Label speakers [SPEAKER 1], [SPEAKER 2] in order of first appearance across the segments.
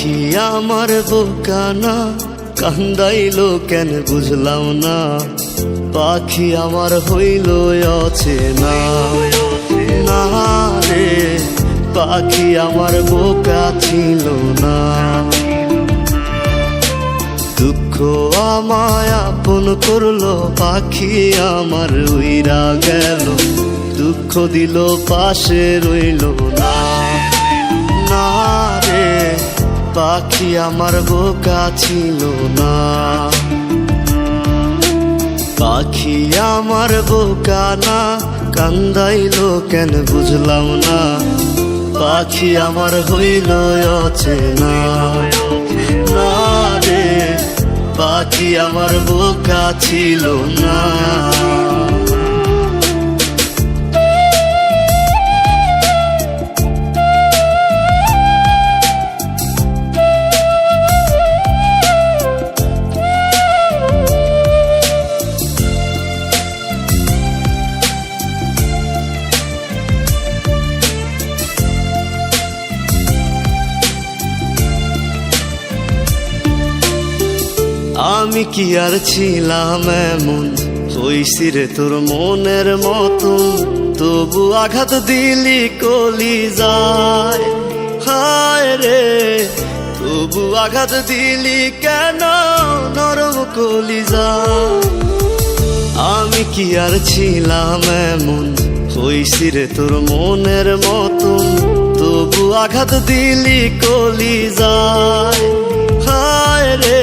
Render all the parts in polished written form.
[SPEAKER 1] পাখি আমার বোকানা কান্দাইলো কেন বুঝলাম না, পাখি আমার হইল অচেনা। না রে পাখি আমার বোকা ছিল না, দুঃখ আমায় আপন করলো, পাখি আমার উইরা গেল, দুঃখ দিল পাশে রইল না। না রে পাখি আমার বোকা ছিল না, পাখি আমার বোকা না কান্দাইলো কেন বুঝলাম না, পাখি আমার হইল অচেনা। না রে পাখি আমার বোকা ছিল না। আমি কি আর ছিলাম এমন, হইছি রে তোর মনের মতন, তবু আঘাত দিলি কলি যায়। হায় রে তবু আঘাত দিলি কেন নরম কলি যায়। আমি কি আর ছিলাম এমন, হইছি রে তোর মনের মতন, তবু আঘাত দিলি কলি যায়। হায় রে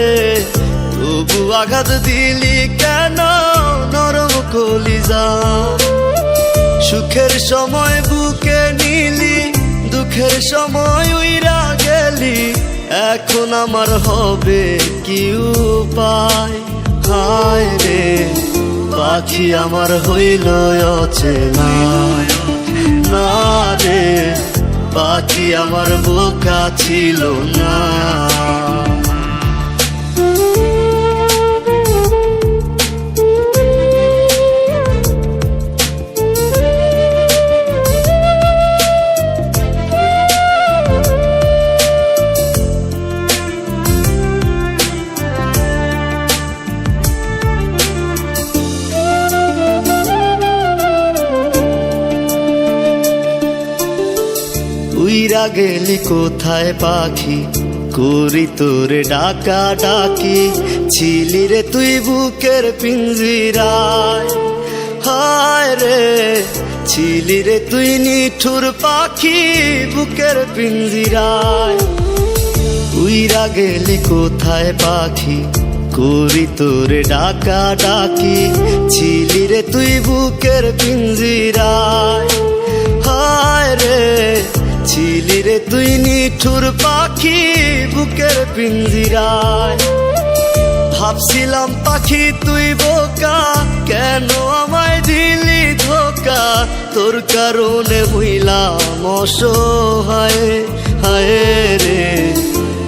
[SPEAKER 1] তবু আঘাত দিলি কেন নরম কলিজা। সুখের সময় বুকে নিলি, দুঃখের সময় উইরা গেলি, এখন আমার হবে কি উপায়। হায় রে পাখি আমার হইল অচেনা। না রে পাখি আমার বোকা ছিল না। উইরা গেলি কোথায় পাখি, করি তোরে ডাকা ডাকি, ছিলি রে তুই বুকের পিঞ্জিরায়। হায় রে ছিলি রে তুই নিঠুর পাখি বুকের পিঞ্জিরায়। উইরা গেলি কোথায় পাখি, করি তোরে ডাকা ডাকি, ছিলি রে তুই বুকের পিঞ্জিরায়। হায় রে ছিলি রে তুই নিঠুর পাখি বুকের পিঞ্জিরায়। ভাবছিলাম পাখি তুই বোকা, কেন আমায় দিলি ধোকা, তোর কারণে হইলাম অসহায়। হায় রে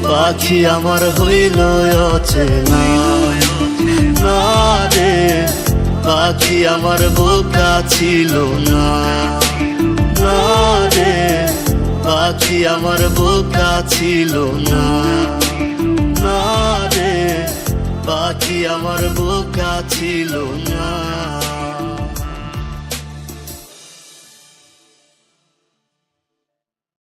[SPEAKER 1] পাখি আমার হইল অচেনা। না রে পাখি আমার বোকা ছিল না। না রে পাখি আমার বোকা ছিল না। না রে পাখি আমার বোকা ছিল না।